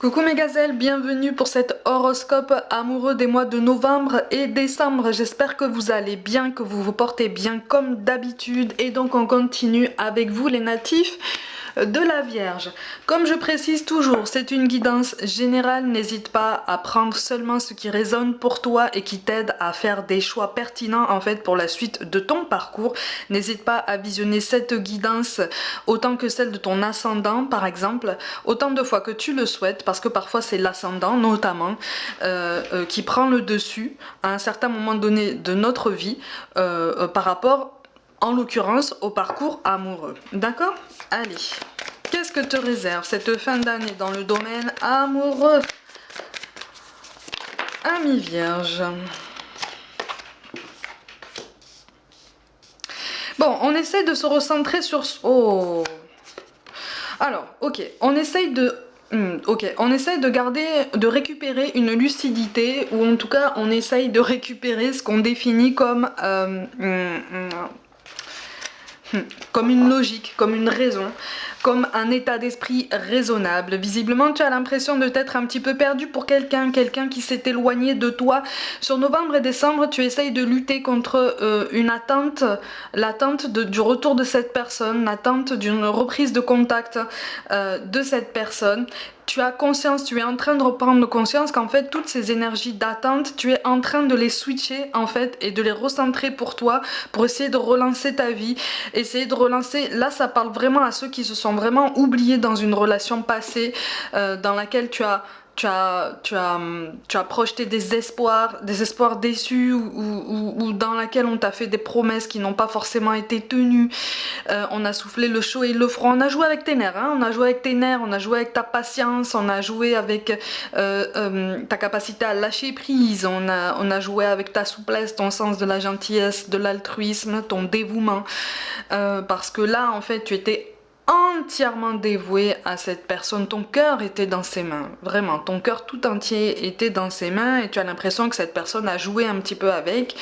Coucou mes gazelles, bienvenue pour cet horoscope amoureux des mois de novembre et décembre. J'espère que vous allez bien, que vous vous portez bien comme d'habitude. Et donc on continue avec vous les natifs de la Vierge. Comme je précise toujours, c'est une guidance générale. N'hésite pas à prendre seulement ce qui résonne pour toi et qui t'aide à faire des choix pertinents en fait pour la suite de ton parcours. N'hésite pas à visionner cette guidance autant que celle de ton ascendant par exemple, autant de fois que tu le souhaites, parce que parfois c'est l'ascendant notamment qui prend le dessus à un certain moment donné de notre vie par rapport en l'occurrence au parcours amoureux. D'accord? Allez, qu'est-ce que te réserve cette fin d'année dans le domaine amoureux? Ami Vierge. Bon, on essaie de se recentrer sur... Oh. Alors, ok, on essaye de... on essaye de garder, de récupérer une lucidité, ou en tout cas on essaye de récupérer ce qu'on définit comme une logique, comme une raison, comme un état d'esprit raisonnable. Visiblement, tu as l'impression de t'être un petit peu perdu pour quelqu'un qui s'est éloigné de toi. Sur novembre et décembre, tu essayes de lutter contre une attente, l'attente du retour de cette personne, l'attente d'une reprise de contact de cette personne. Tu as conscience, tu es en train de reprendre conscience qu'en fait toutes ces énergies d'attente, tu es en train de les switcher en fait et de les recentrer pour toi, pour essayer de relancer ta vie, essayer de relancer. Là ça parle vraiment à ceux qui se sont vraiment oubliés dans une relation passée dans laquelle tu as projeté des espoirs déçus ou dans laquelle on t'a fait des promesses qui n'ont pas forcément été tenues. On a soufflé le chaud et le froid, on a joué avec tes nerfs, hein, on a joué avec tes nerfs, on a joué avec ta patience, on a joué avec ta capacité à lâcher prise, on a joué avec ta souplesse, ton sens de la gentillesse, de l'altruisme, ton dévouement. Parce que là, en fait, tu étais entièrement dévoué à cette personne, ton cœur était dans ses mains, vraiment, ton cœur tout entier était dans ses mains et tu as l'impression que cette personne a joué un petit peu avec,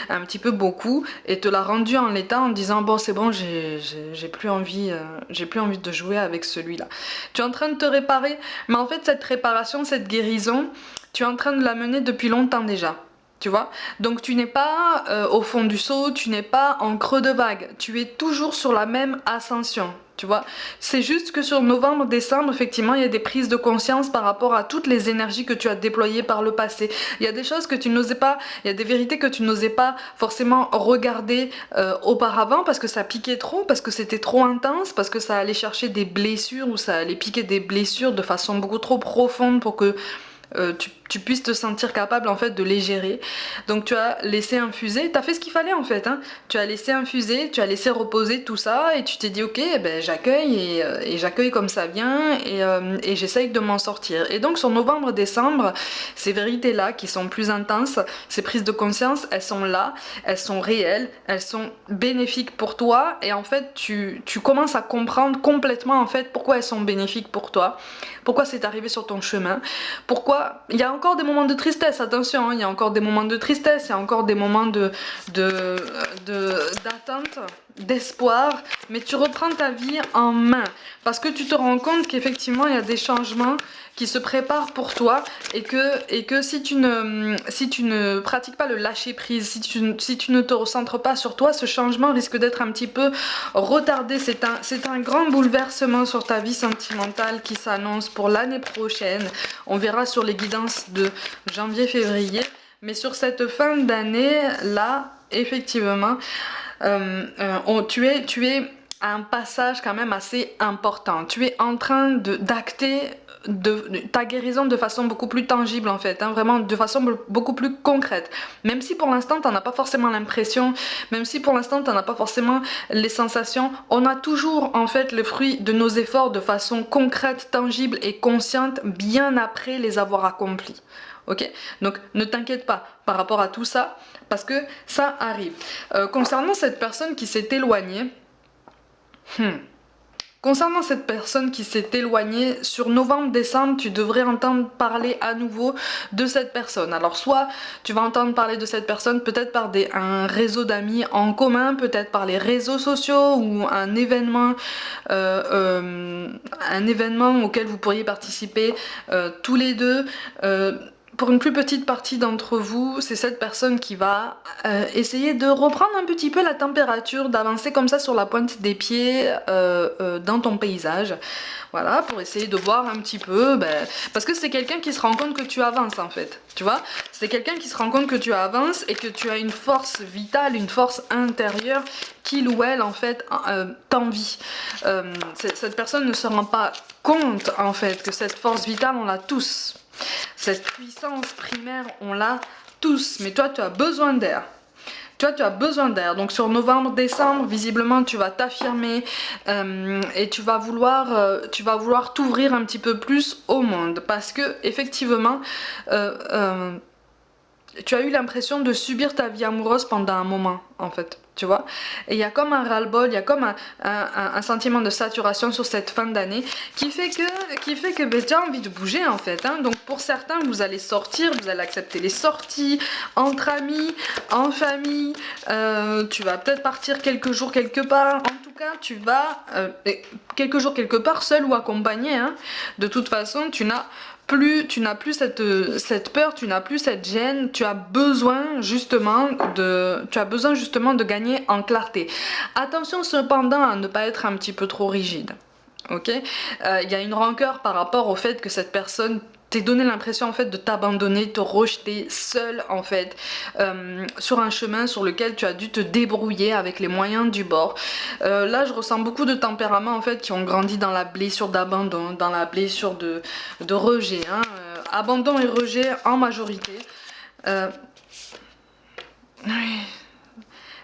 un petit peu beaucoup et te l'a rendu en l'état en disant bon c'est bon j'ai plus envie de jouer avec celui-là. Tu es en train de te réparer, mais en fait cette réparation, cette guérison, tu es en train de la mener depuis longtemps déjà. Tu vois, donc tu n'es pas au fond du seau, tu n'es pas en creux de vague, tu es toujours sur la même ascension. Tu vois, c'est juste que sur novembre, décembre, effectivement, il y a des prises de conscience par rapport à toutes les énergies que tu as déployées par le passé. Il y a des choses que tu n'osais pas, il y a des vérités que tu n'osais pas forcément regarder auparavant parce que ça piquait trop, parce que c'était trop intense, parce que ça allait chercher des blessures ou ça allait piquer des blessures de façon beaucoup trop profonde pour que tu puisses te sentir capable en fait de les gérer. Donc tu as laissé infuser, tu as fait ce qu'il fallait en fait, hein. Tu as laissé infuser, tu as laissé reposer tout ça et tu t'es dit ok, ben, j'accueille et j'accueille comme ça vient et j'essaye de m'en sortir. Et donc sur novembre, décembre, ces vérités là qui sont plus intenses, ces prises de conscience, elles sont là, elles sont réelles, elles sont bénéfiques pour toi et en fait tu commences à comprendre complètement en fait pourquoi elles sont bénéfiques pour toi, pourquoi c'est arrivé sur ton chemin, pourquoi il y a encore des moments de tristesse, attention, hein, il y a encore des moments de tristesse, il y a encore des moments d'attente, d'espoir, mais tu reprends ta vie en main parce que tu te rends compte qu'effectivement il y a des changements qui se préparent pour toi et que si tu ne pratiques pas le lâcher prise, si tu ne te recentres pas sur toi, ce changement risque d'être un petit peu retardé. C'est un grand bouleversement sur ta vie sentimentale qui s'annonce pour l'année prochaine. On verra sur les guidances de janvier-février, mais sur cette fin d'année là, effectivement, tu es à un passage quand même assez important. Tu es en train d'acter ta guérison de façon beaucoup plus tangible en fait, hein, vraiment de façon beaucoup plus concrète. Même si pour l'instant t'en as pas forcément l'impression, même si pour l'instant t'en as pas forcément les sensations, on a toujours en fait le fruit de nos efforts de façon concrète, tangible et consciente bien après les avoir accomplis. Ok, donc ne t'inquiète pas par rapport à tout ça parce que ça arrive. Concernant cette personne qui s'est éloignée, Concernant cette personne qui s'est éloignée, sur novembre-décembre, tu devrais entendre parler à nouveau de cette personne. Alors soit tu vas entendre parler de cette personne peut-être par un réseau d'amis en commun, peut-être par les réseaux sociaux ou un événement auquel vous pourriez participer tous les deux. Pour une plus petite partie d'entre vous, c'est cette personne qui va essayer de reprendre un petit peu la température, d'avancer comme ça sur la pointe des pieds dans ton paysage. Voilà, pour essayer de voir un petit peu, parce que c'est quelqu'un qui se rend compte que tu avances en fait, tu vois. C'est quelqu'un qui se rend compte que tu avances et que tu as une force vitale, une force intérieure qu'il ou elle en fait t'envie. Cette personne ne se rend pas compte en fait que cette force vitale on l'a tous. Cette puissance primaire, on l'a tous, mais toi, tu as besoin d'air. Toi, tu as besoin d'air. Donc sur novembre, décembre, visiblement, tu vas t'affirmer et tu vas vouloir t'ouvrir un petit peu plus au monde. Parce que, effectivement, tu as eu l'impression de subir ta vie amoureuse pendant un moment, en fait. Tu vois, et il y a comme un ras-le-bol, il y a comme un sentiment de saturation sur cette fin d'année qui fait que tu as envie de bouger en fait, hein. Donc pour certains vous allez sortir, vous allez accepter les sorties entre amis, en famille, tu vas peut-être partir quelques jours quelque part, en tout cas tu vas quelques jours quelque part seul ou accompagné, hein. De toute façon tu n'as plus cette peur, tu n'as plus cette gêne, tu as besoin justement de gagner en clarté. Attention cependant à ne pas être un petit peu trop rigide, ok. Il y a une rancœur par rapport au fait que cette personne t'ait donné l'impression en fait de t'abandonner, te rejeter seul en fait sur un chemin sur lequel tu as dû te débrouiller avec les moyens du bord. Là je ressens beaucoup de tempéraments en fait qui ont grandi dans la blessure d'abandon, dans la blessure de rejet, hein. Abandon et rejet en majorité. Oui.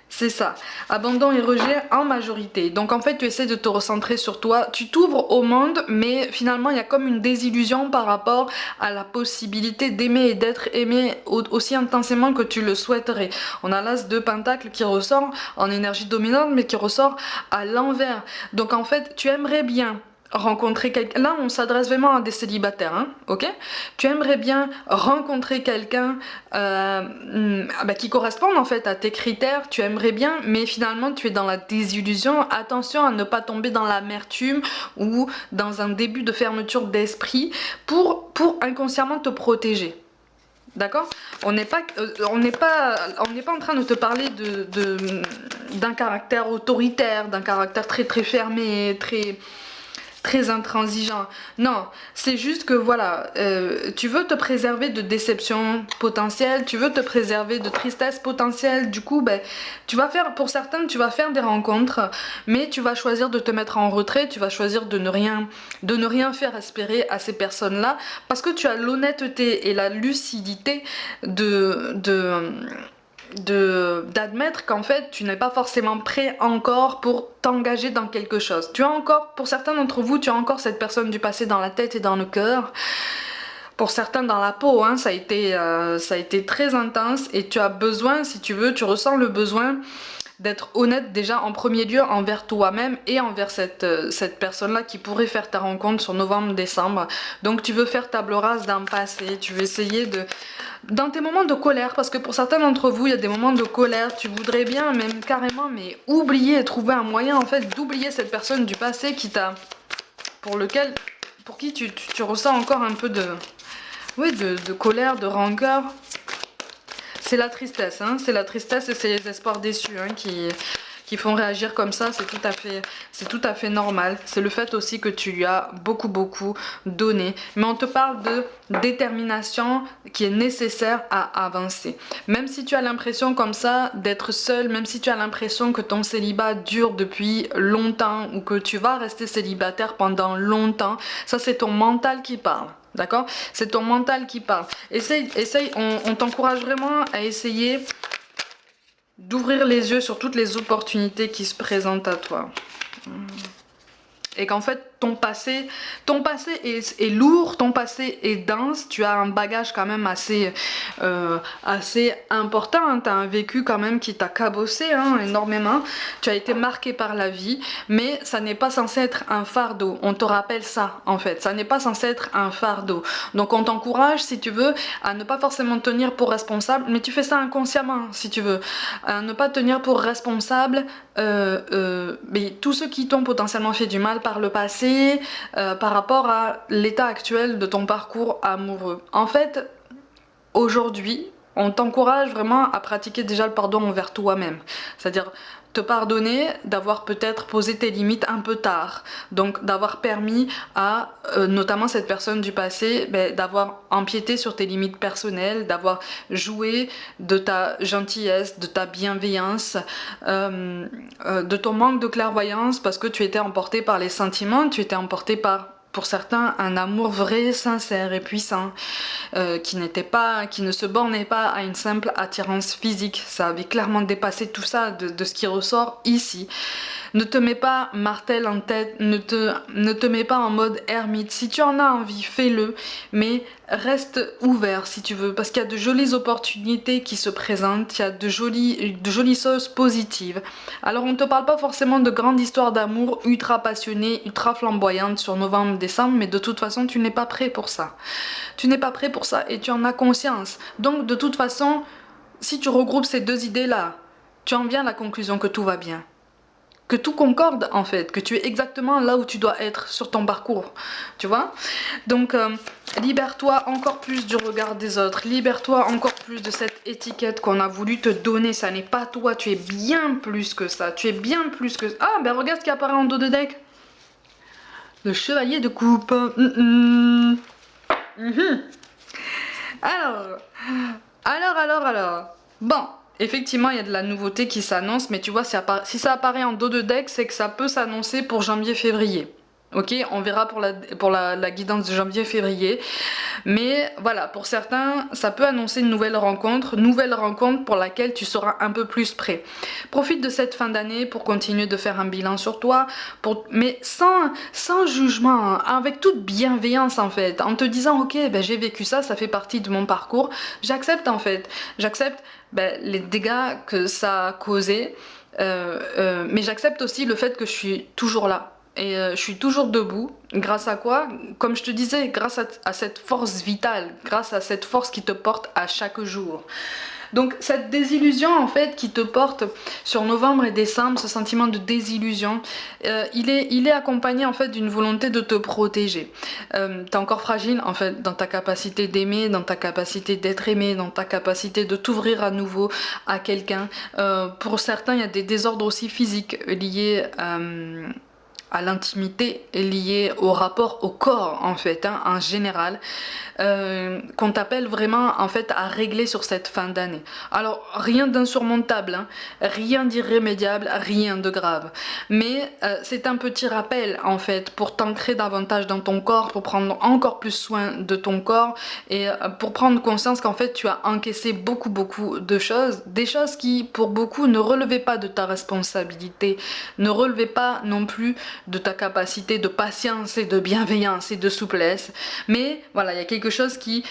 C'est ça, abandon et rejet en majorité. Donc en fait tu essaies de te recentrer sur toi, tu t'ouvres au monde mais finalement il y a comme une désillusion par rapport à la possibilité d'aimer et d'être aimé aussi intensément que tu le souhaiterais. On a l'as de Pentacle qui ressort en énergie dominante mais qui ressort à l'envers. Donc en fait tu aimerais bien rencontrer quelqu'un, là on s'adresse vraiment à des célibataires, hein, ok. Tu aimerais bien rencontrer quelqu'un qui corresponde en fait à tes critères, tu aimerais bien, mais finalement tu es dans la désillusion. Attention à ne pas tomber dans l'amertume ou dans un début de fermeture d'esprit pour inconsciemment te protéger. D'accord? On n'est pas en train de te parler d'un caractère autoritaire, d'un caractère très très fermé, très intransigeant. Non, c'est juste que voilà, tu veux te préserver de déceptions potentielles, tu veux te préserver de tristesse potentielle. Du coup, pour certaines, tu vas faire des rencontres, mais tu vas choisir de te mettre en retrait, tu vas choisir de ne rien faire espérer à ces personnes-là, parce que tu as l'honnêteté et la lucidité d'admettre qu'en fait tu n'es pas forcément prêt encore pour t'engager dans quelque chose. Tu as encore, pour certains d'entre vous, tu as encore cette personne du passé dans la tête et dans le cœur. Pour certains dans la peau, hein, ça a été très intense et tu as besoin, si tu veux, tu ressens le besoin d'être honnête déjà en premier lieu envers toi-même et envers cette personne-là qui pourrait faire ta rencontre sur novembre-décembre. Donc tu veux faire table rase d'un passé, tu veux essayer dans tes moments de colère, parce que pour certains d'entre vous, il y a des moments de colère, tu voudrais bien même carrément oublier et trouver un moyen en fait d'oublier cette personne du passé pour qui tu ressens encore un peu de colère, de rancœur. C'est la tristesse, hein, c'est la tristesse et c'est les espoirs déçus, hein, qui font réagir comme ça. C'est tout à fait normal. C'est le fait aussi que tu lui as beaucoup donné. Mais on te parle de détermination qui est nécessaire à avancer. Même si tu as l'impression comme ça d'être seul, même si tu as l'impression que ton célibat dure depuis longtemps ou que tu vas rester célibataire pendant longtemps, ça c'est ton mental qui parle. D'accord? C'est ton mental qui parle. Essaye, on t'encourage vraiment à essayer d'ouvrir les yeux sur toutes les opportunités qui se présentent à toi. Et qu'en fait, ton passé est lourd, ton passé est dense, tu as un bagage quand même assez important, hein. Tu as un vécu quand même qui t'a cabossé, hein, énormément, tu as été marqué par la vie, mais ça n'est pas censé être un fardeau, on te rappelle ça en fait, ça n'est pas censé être un fardeau, donc on t'encourage si tu veux à ne pas forcément tenir pour responsable, mais tu fais ça inconsciemment si tu veux, à ne pas tenir pour responsable mais tous ceux qui t'ont potentiellement fait du mal par le passé, par rapport à l'état actuel de ton parcours amoureux. En fait, aujourd'hui, on t'encourage vraiment à pratiquer déjà le pardon envers toi-même. C'est-à-dire te pardonner d'avoir peut-être posé tes limites un peu tard. Donc d'avoir permis à, notamment cette personne du passé, d'avoir empiété sur tes limites personnelles, d'avoir joué de ta gentillesse, de ta bienveillance, de ton manque de clairvoyance parce que tu étais emporté par les sentiments, tu étais emporté par, pour certains, un amour vrai, sincère et puissant, qui ne se bornait pas à une simple attirance physique. Ça avait clairement dépassé tout ça de ce qui ressort ici. Ne te mets pas martel en tête, ne te mets pas en mode ermite. Si tu en as envie, fais-le, mais reste ouvert si tu veux, parce qu'il y a de jolies opportunités qui se présentent, il y a de jolies choses positives. Alors on ne te parle pas forcément de grandes histoires d'amour ultra passionnées, ultra flamboyantes sur novembre-décembre, mais de toute façon tu n'es pas prêt pour ça. Tu n'es pas prêt pour ça et tu en as conscience. Donc de toute façon, si tu regroupes ces deux idées-là, tu en viens à la conclusion que tout va bien. Que tout concorde en fait, que tu es exactement là où tu dois être sur ton parcours, tu vois. Donc libère-toi encore plus du regard des autres, libère-toi encore plus de cette étiquette qu'on a voulu te donner, ça n'est pas toi, tu es bien plus que ça, tu es bien plus que... Ah ben regarde ce qui apparaît en dos de deck. Le chevalier de coupe. Alors. Bon. Effectivement, il y a de la nouveauté qui s'annonce, mais tu vois, si ça apparaît en dos de deck, c'est que ça peut s'annoncer pour janvier-février. Ok, on verra pour la guidance de janvier-février. Mais voilà, pour certains, ça peut annoncer une nouvelle rencontre pour laquelle tu seras un peu plus prêt. Profite de cette fin d'année pour continuer de faire un bilan sur toi, mais sans jugement, hein, avec toute bienveillance en fait, en te disant ok, j'ai vécu ça, ça fait partie de mon parcours, j'accepte en fait, les dégâts que ça a causé, mais j'accepte aussi le fait que je suis toujours là. Et je suis toujours debout, grâce à quoi? Comme je te disais, grâce à cette force vitale, grâce à cette force qui te porte à chaque jour. Donc cette désillusion en fait qui te porte sur novembre et décembre, ce sentiment de désillusion, il est accompagné en fait d'une volonté de te protéger. T'es encore fragile en fait dans ta capacité d'aimer, dans ta capacité d'être aimé, dans ta capacité de t'ouvrir à nouveau à quelqu'un. Pour certains, il y a des désordres aussi physiques liés à l'intimité, liée au rapport au corps en fait, hein, en général, qu'on t'appelle vraiment en fait à régler sur cette fin d'année. Alors rien d'insurmontable, hein, rien d'irrémédiable, rien de grave, mais c'est un petit rappel en fait pour t'ancrer davantage dans ton corps, pour prendre encore plus soin de ton corps et pour prendre conscience qu'en fait tu as encaissé beaucoup de choses, des choses qui pour beaucoup ne relevaient pas de ta responsabilité, ne relevaient pas non plus de ta capacité de patience et de bienveillance et de souplesse, mais voilà, il y a quelque chose qui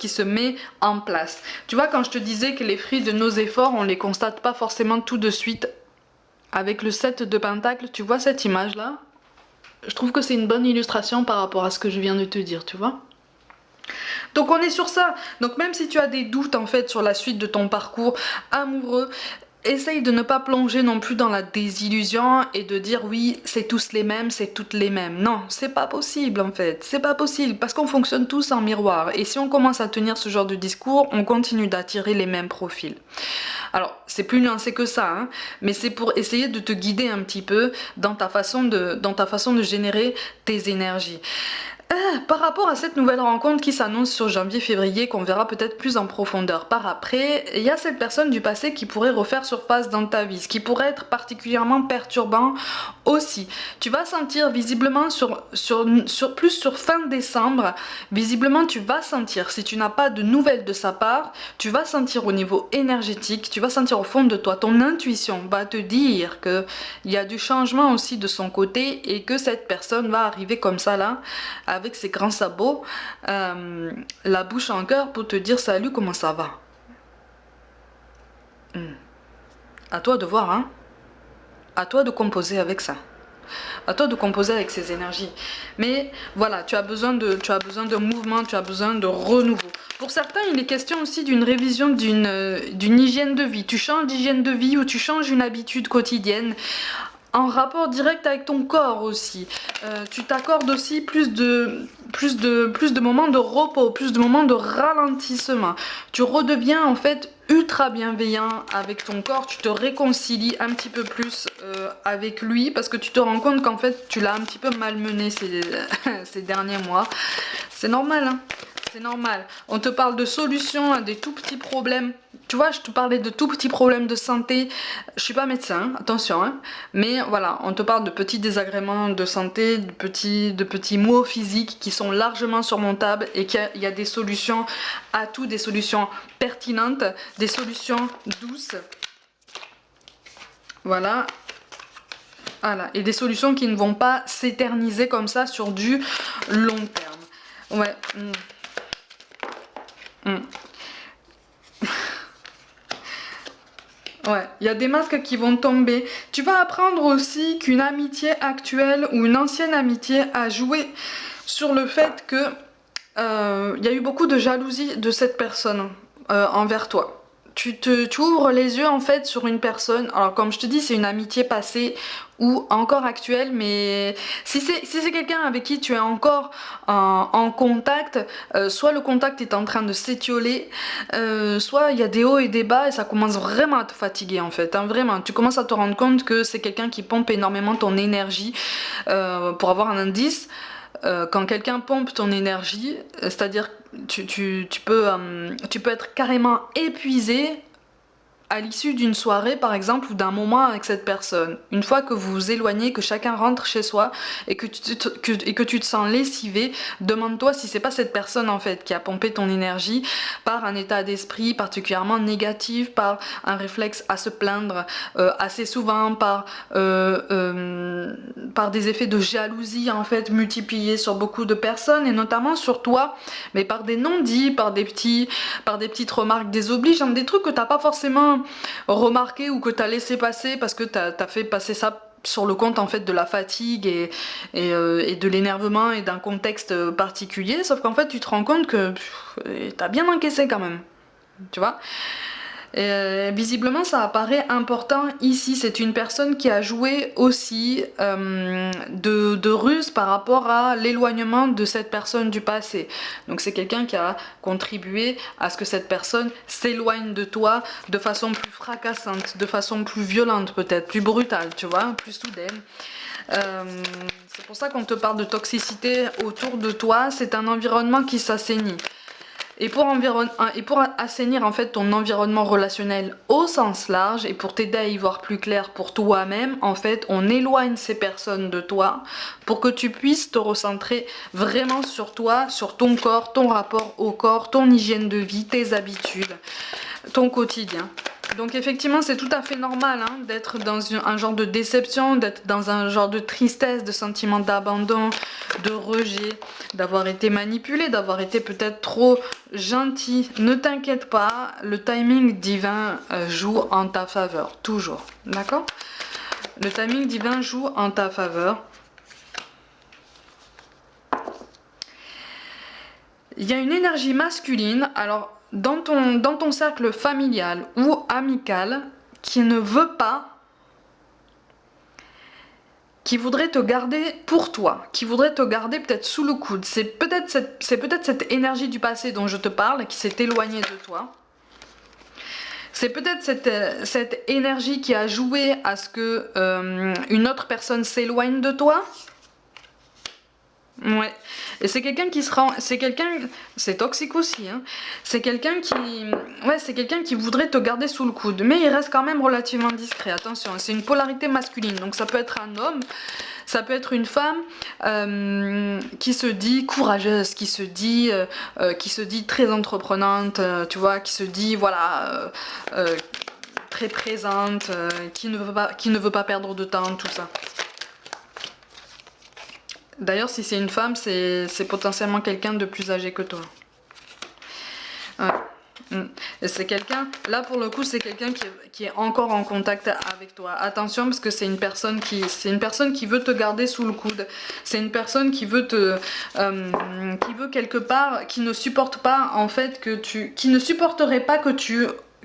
se met en place. Tu vois, quand je te disais que les fruits de nos efforts, on les constate pas forcément tout de suite avec le 7 de Pentacle, tu vois cette image là? Je trouve que c'est une bonne illustration par rapport à ce que je viens de te dire, tu vois. Donc on est sur ça. Donc même si tu as des doutes en fait sur la suite de ton parcours amoureux, essaye de ne pas plonger non plus dans la désillusion et de dire oui, c'est tous les mêmes, c'est toutes les mêmes. Non, c'est pas possible en fait, c'est pas possible parce qu'on fonctionne tous en miroir et si on commence à tenir ce genre de discours, on continue d'attirer les mêmes profils. Alors, c'est plus nuancé que ça, hein, mais c'est pour essayer de te guider un petit peu dans ta façon de générer tes énergies. Par rapport à cette nouvelle rencontre qui s'annonce sur janvier-février, qu'on verra peut-être plus en profondeur par après, il y a cette personne du passé qui pourrait refaire surface dans ta vie, ce qui pourrait être particulièrement perturbant aussi. Tu vas sentir visiblement plus sur fin décembre, visiblement tu vas sentir, si tu n'as pas de nouvelles de sa part, tu vas sentir au niveau énergétique, tu vas sentir au fond de toi, ton intuition va te dire que il y a du changement aussi de son côté et que cette personne va arriver comme ça là, avec ses grands sabots, la bouche en cœur pour te dire salut, comment ça va? À toi de voir, hein. À toi de composer avec ça. À toi de composer avec ces énergies. Mais voilà, tu as besoin de mouvement, tu as besoin de renouveau. Pour certains, il est question aussi d'une révision d'une hygiène de vie. Tu changes d'hygiène de vie ou tu changes une habitude quotidienne en rapport direct avec ton corps aussi. Tu t'accordes aussi plus de moments de repos, plus de moments de ralentissement. Tu redeviens en fait ultra bienveillant avec ton corps, tu te réconcilies un petit peu plus avec lui parce que tu te rends compte qu'en fait tu l'as un petit peu malmené ces derniers mois. C'est normal, hein. C'est normal. On te parle de solutions à des tout petits problèmes. Tu vois, je te parlais de tout petits problèmes de santé. Je suis pas médecin, attention, hein. Mais voilà, on te parle de petits désagréments de santé, de petits maux physiques qui sont largement surmontables et qu'il y a des solutions à tout, des solutions pertinentes, des solutions douces. Voilà. Voilà. Et des solutions qui ne vont pas s'éterniser comme ça sur du long terme. Ouais. Ouais, il y a des masques qui vont tomber. Tu vas apprendre aussi qu'une amitié actuelle ou une ancienne amitié a joué sur le fait que il y a eu beaucoup de jalousie de cette personne envers toi. Tu ouvres les yeux en fait sur une personne. Alors comme je te dis, c'est une amitié passée ou encore actuelle, mais si c'est quelqu'un avec qui tu es encore en contact, soit le contact est en train de s'étioler, soit il y a des hauts et des bas et ça commence vraiment à te fatiguer en fait, hein, vraiment. Tu commences à te rendre compte que c'est quelqu'un qui pompe énormément ton énergie. Pour avoir un indice, quand quelqu'un pompe ton énergie, c'est-à-dire tu peux être carrément épuisé à l'issue d'une soirée par exemple ou d'un moment avec cette personne. Une fois que vous vous éloignez, que chacun rentre chez soi et que tu te sens lessivé, demande-toi si c'est pas cette personne en fait qui a pompé ton énergie par un état d'esprit particulièrement négatif, par un réflexe à se plaindre assez souvent, par des effets de jalousie en fait multipliés sur beaucoup de personnes et notamment sur toi, mais par des non-dits, par des petites remarques désobligeantes, des trucs que t'as pas forcément remarqué ou que t'as laissé passer parce que t'as fait passer ça sur le compte en fait de la fatigue et de l'énervement et d'un contexte particulier, sauf qu'en fait tu te rends compte que t'as bien encaissé quand même, tu vois. Visiblement ça apparaît important ici, c'est une personne qui a joué aussi de ruse par rapport à l'éloignement de cette personne du passé. Donc c'est quelqu'un qui a contribué à ce que cette personne s'éloigne de toi de façon plus fracassante, de façon plus violente peut-être, plus brutale, tu vois, plus soudaine. C'est pour ça qu'on te parle de toxicité autour de toi, c'est un environnement qui s'assainit. Et pour assainir en fait ton environnement relationnel au sens large et pour t'aider à y voir plus clair pour toi-même, en fait, on éloigne ces personnes de toi pour que tu puisses te recentrer vraiment sur toi, sur ton corps, ton rapport au corps, ton hygiène de vie, tes habitudes, ton quotidien. Donc effectivement c'est tout à fait normal hein, d'être dans un genre de déception, d'être dans un genre de tristesse, de sentiment d'abandon, de rejet, d'avoir été manipulé, d'avoir été peut-être trop gentil. Ne t'inquiète pas, le timing divin joue en ta faveur, toujours, d'accord? Le timing divin joue en ta faveur. Il y a une énergie masculine, alors dans ton cercle familial ou amical, qui ne veut pas, qui voudrait te garder pour toi, qui voudrait te garder peut-être sous le coude. C'est peut-être cette énergie du passé dont je te parle, qui s'est éloignée de toi. C'est peut-être cette énergie qui a joué à ce que une autre personne s'éloigne de toi. Ouais, et c'est quelqu'un qui se rend, c'est quelqu'un, c'est toxique aussi, hein. C'est quelqu'un qui, ouais, c'est quelqu'un qui voudrait te garder sous le coude, mais il reste quand même relativement discret. Attention, c'est une polarité masculine, donc ça peut être un homme, ça peut être une femme qui se dit courageuse, qui se dit très entreprenante, tu vois, qui se dit voilà. Très présente, qui ne veut pas perdre de temps, tout ça. D'ailleurs, si c'est une femme, c'est potentiellement quelqu'un de plus âgé que toi. Ouais. Et c'est quelqu'un, là pour le coup, c'est quelqu'un qui est encore en contact avec toi. Attention, parce que c'est une personne qui veut te garder sous le coude. C'est une personne qui veut qui veut quelque part, qui ne supporte pas en fait qui ne supporterait pas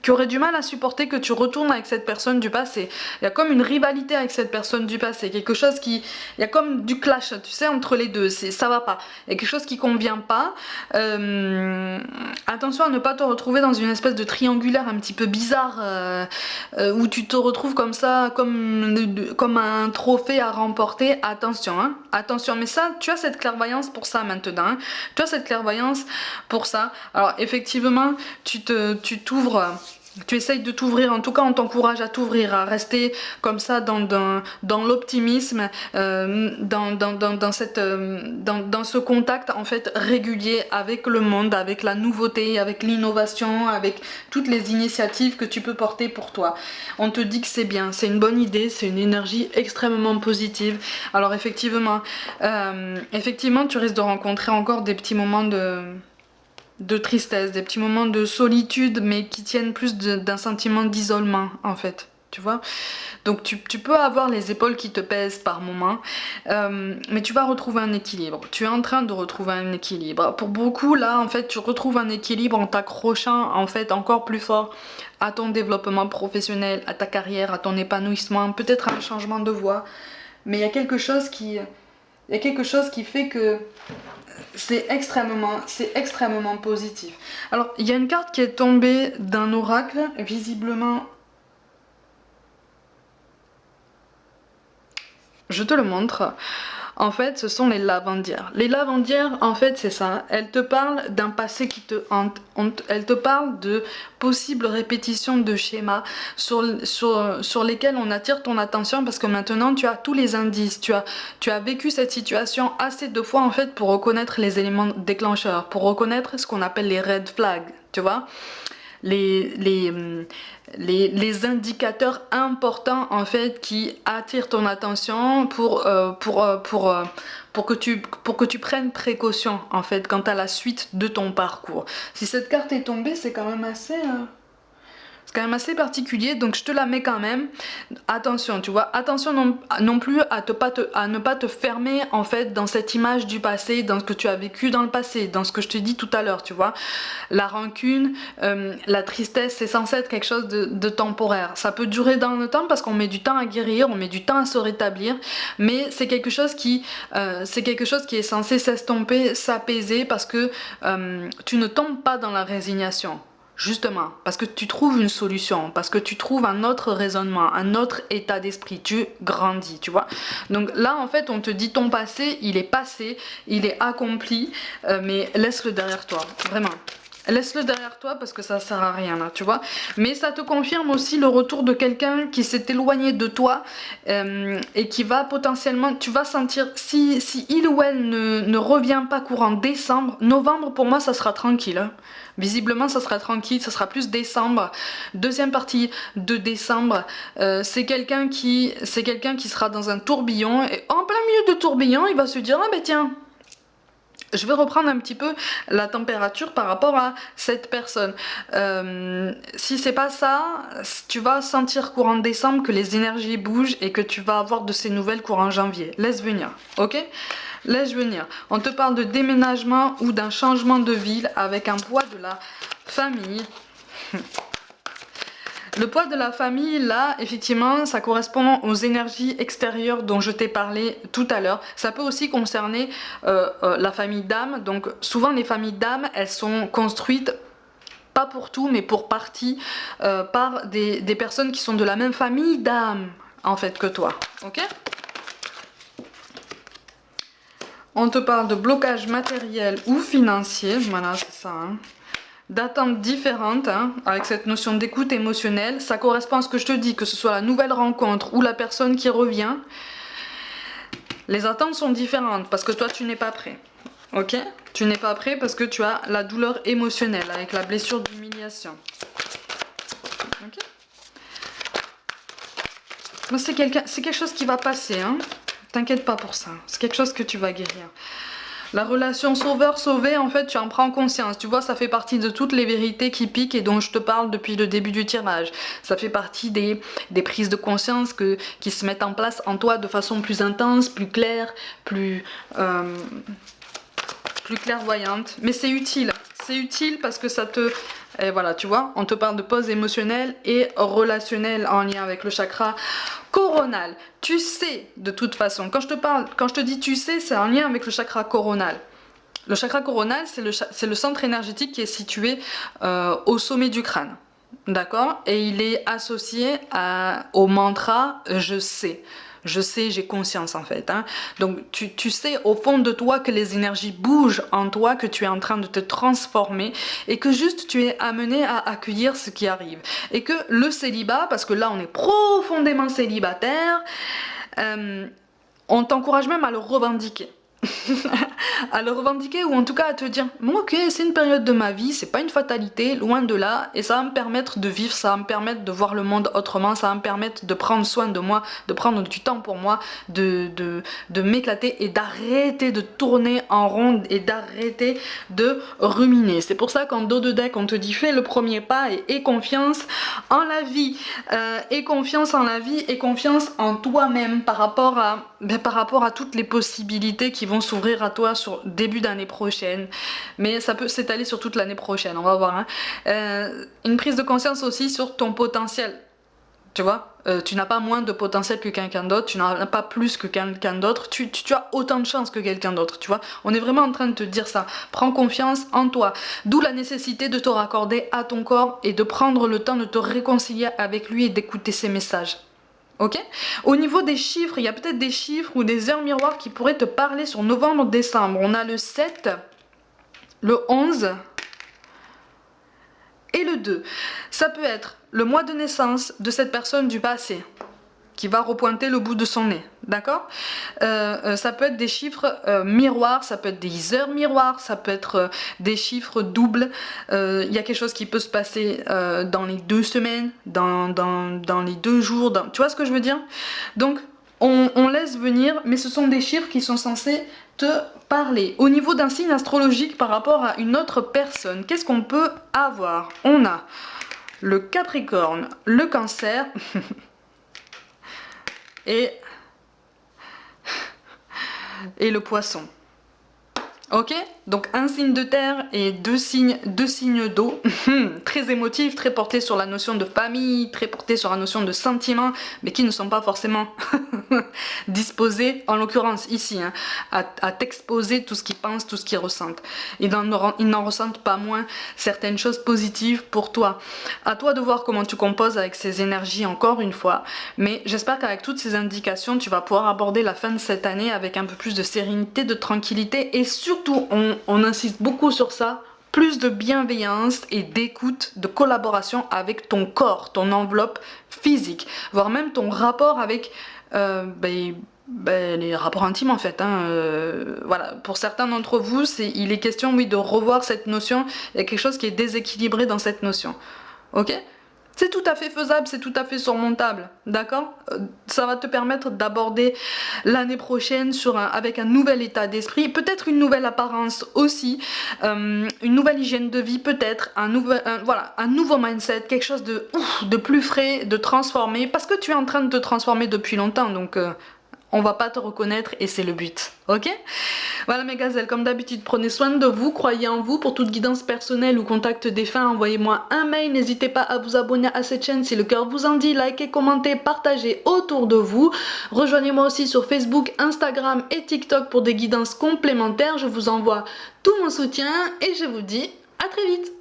qui aurait du mal à supporter que tu retournes avec cette personne du passé. Il y a comme une rivalité avec cette personne du passé, quelque chose il y a comme du clash, tu sais, entre les deux, ça va pas. Il y a quelque chose qui convient pas. Attention à ne pas te retrouver dans une espèce de triangulaire un petit peu bizarre, où tu te retrouves comme ça, comme un trophée à remporter. Attention, hein, attention, mais ça, tu as cette clairvoyance pour ça maintenant, hein. Tu as cette clairvoyance pour ça. Alors effectivement, tu t'ouvres. Tu essayes de t'ouvrir, en tout cas on t'encourage à t'ouvrir, à rester comme ça dans l'optimisme, dans ce contact en fait régulier avec le monde, avec la nouveauté, avec l'innovation, avec toutes les initiatives que tu peux porter pour toi. On te dit que c'est bien, c'est une bonne idée, c'est une énergie extrêmement positive. Alors effectivement, tu risques de rencontrer encore des petits moments de tristesse, des petits moments de solitude, mais qui tiennent plus d'un sentiment d'isolement, en fait. Tu vois, donc tu peux avoir les épaules qui te pèsent par moments, mais tu vas retrouver un équilibre. Tu es en train de retrouver un équilibre. Pour beaucoup, là, en fait, tu retrouves un équilibre en t'accrochant, en fait, encore plus fort à ton développement professionnel, à ta carrière, à ton épanouissement, peut-être à un changement de voie. Mais il y a quelque chose qui fait que c'est extrêmement positif. Alors, il y a une carte qui est tombée d'un oracle, visiblement. Je te le montre. En fait, ce sont les lavandières. Les lavandières, en fait, c'est ça. Elles te parlent d'un passé qui te hante. Elles te parlent de possibles répétitions de schémas sur lesquels on attire ton attention parce que maintenant, tu as tous les indices. Tu as vécu cette situation assez de fois, en fait, pour reconnaître les éléments déclencheurs, pour reconnaître ce qu'on appelle les red flags, tu vois. Les indicateurs importants en fait qui attirent ton attention pour que tu prennes précaution en fait quant à la suite de ton parcours. Si cette carte est tombée, c'est quand même assez particulier, donc je te la mets quand même. Attention, tu vois, attention non plus à ne pas te fermer en fait dans cette image du passé, dans ce que tu as vécu dans le passé, dans ce que je te dis tout à l'heure, tu vois. La rancune, la tristesse, c'est censé être quelque chose de temporaire. Ça peut durer dans le temps parce qu'on met du temps à guérir, on met du temps à se rétablir, mais c'est quelque chose qui est censé s'estomper, s'apaiser parce que tu ne tombes pas dans la résignation. Justement, parce que tu trouves une solution, parce que tu trouves un autre raisonnement, un autre état d'esprit, tu grandis, tu vois. Donc là, en fait, on te dit ton passé, il est accompli, mais laisse-le derrière toi, vraiment. Laisse-le derrière toi parce que ça sert à rien là, tu vois. Mais ça te confirme aussi le retour de quelqu'un qui s'est éloigné de toi et qui va potentiellement, tu vas sentir, si il ou elle ne revient pas courant décembre, novembre pour moi ça sera tranquille. Hein. Visiblement ça sera tranquille, ça sera plus décembre, deuxième partie de décembre. C'est quelqu'un qui sera dans un tourbillon et en plein milieu de tourbillon il va se dire ah ben tiens. Je vais reprendre un petit peu la température par rapport à cette personne. Si c'est pas ça, tu vas sentir courant décembre que les énergies bougent et que tu vas avoir de ces nouvelles courant janvier. Laisse venir, ok ? Laisse venir. On te parle de déménagement ou d'un changement de ville avec un poids de la famille. Le poids de la famille, là, effectivement, ça correspond aux énergies extérieures dont je t'ai parlé tout à l'heure. Ça peut aussi concerner la famille d'âme. Donc, souvent, les familles d'âme, elles sont construites, pas pour tout, mais pour partie, par des personnes qui sont de la même famille d'âme, en fait, que toi. Ok ? On te parle de blocage matériel ou financier, voilà, c'est ça. Hein. D'attentes différentes, hein, avec cette notion d'écoute émotionnelle. Ça correspond à ce que je te dis, que ce soit la nouvelle rencontre ou la personne qui revient. Les attentes sont différentes parce que toi, tu n'es pas prêt. Ok? Tu n'es pas prêt parce que tu as la douleur émotionnelle avec la blessure d'humiliation. Ok? C'est quelque chose qui va passer, hein? T'inquiète pas pour ça. C'est quelque chose que tu vas guérir. La relation sauveur-sauvé, en fait, tu en prends conscience. Tu vois, ça fait partie de toutes les vérités qui piquent et dont je te parle depuis le début du tirage. Ça fait partie des prises de conscience qui se mettent en place en toi de façon plus intense, plus claire, plus clairvoyante. Mais c'est utile. C'est utile parce que ça te... Et voilà, tu vois, on te parle de pause émotionnelle et relationnelle en lien avec le chakra coronal. Tu sais, de toute façon, quand je te dis tu sais, c'est en lien avec le chakra coronal. Le chakra coronal, c'est le centre énergétique qui est situé au sommet du crâne. D'accord? Et il est associé au mantra « je sais ». Je sais, j'ai conscience en fait. Hein. Donc tu sais au fond de toi que les énergies bougent en toi, que tu es en train de te transformer et que juste tu es amené à accueillir ce qui arrive. Et que le célibat, parce que là on est profondément célibataire, on t'encourage même à le revendiquer. À le revendiquer ou en tout cas à te dire bon, ok, c'est une période de ma vie, c'est pas une fatalité, loin de là, et ça va me permettre de vivre, ça va me permettre de voir le monde autrement, ça va me permettre de prendre soin de moi, de prendre du temps pour moi, de m'éclater et d'arrêter de tourner en rond et d'arrêter de ruminer. C'est pour ça qu'en dos de deck on te dit fais le premier pas et aie confiance en la vie, aie confiance en la vie et confiance en toi-même par rapport à toutes les possibilités qui vont s'ouvrir à toi sur début d'année prochaine, mais ça peut s'étaler sur toute l'année prochaine, on va voir. Hein. Une prise de conscience aussi sur ton potentiel, tu vois, tu n'as pas moins de potentiel que quelqu'un d'autre, tu n'en as pas plus que quelqu'un d'autre, tu as autant de chance que quelqu'un d'autre, tu vois. On est vraiment en train de te dire ça, prends confiance en toi, d'où la nécessité de te raccorder à ton corps et de prendre le temps de te réconcilier avec lui et d'écouter ses messages. Ok? Au niveau des chiffres, il y a peut-être des chiffres ou des heures miroirs qui pourraient te parler sur novembre-décembre. On a le 7, le 11 et le 2. Ça peut être le mois de naissance de cette personne du passé qui va repointer le bout de son nez, d'accord? Ça peut être des chiffres miroirs, ça peut être des heures miroirs, ça peut être des chiffres doubles. Il y a quelque chose qui peut se passer dans les 2 semaines, dans les 2 jours, tu vois ce que je veux dire? Donc on laisse venir, mais ce sont des chiffres qui sont censés te parler. Au niveau d'un signe astrologique par rapport à une autre personne, qu'est-ce qu'on peut avoir? On a le Capricorne, le Cancer... et le poisson. Ok? Donc un signe de terre et deux signes d'eau. Très émotifs, très portés sur la notion de famille, très portés sur la notion de sentiment, mais qui ne sont pas forcément disposés, en l'occurrence ici, hein, à t'exposer tout ce qu'ils pensent, tout ce qu'ils ressentent. Ils n'en ressentent pas moins certaines choses positives pour toi. À toi de voir comment tu composes avec ces énergies encore une fois, mais j'espère qu'avec toutes ces indications, tu vas pouvoir aborder la fin de cette année avec un peu plus de sérénité, de tranquillité et surtout, on insiste beaucoup sur ça, plus de bienveillance et d'écoute, de collaboration avec ton corps, ton enveloppe physique, voire même ton rapport avec les rapports intimes en fait. Hein, voilà. Pour certains d'entre vous, il est question oui, de revoir cette notion, il y a quelque chose qui est déséquilibré dans cette notion. Ok ? C'est tout à fait faisable, c'est tout à fait surmontable, d'accord? Ça va te permettre d'aborder l'année prochaine avec un nouvel état d'esprit, peut-être une nouvelle apparence aussi, une nouvelle hygiène de vie peut-être, un nouveau mindset, quelque chose de plus frais, de transformé, parce que tu es en train de te transformer depuis longtemps, donc... on va pas te reconnaître et c'est le but, ok? Voilà mes gazelles, comme d'habitude, prenez soin de vous, croyez en vous. Pour toute guidance personnelle ou contact défunt, envoyez-moi un mail. N'hésitez pas à vous abonner à cette chaîne si le cœur vous en dit. Likez, commentez, partagez autour de vous. Rejoignez-moi aussi sur Facebook, Instagram et TikTok pour des guidances complémentaires. Je vous envoie tout mon soutien et je vous dis à très vite.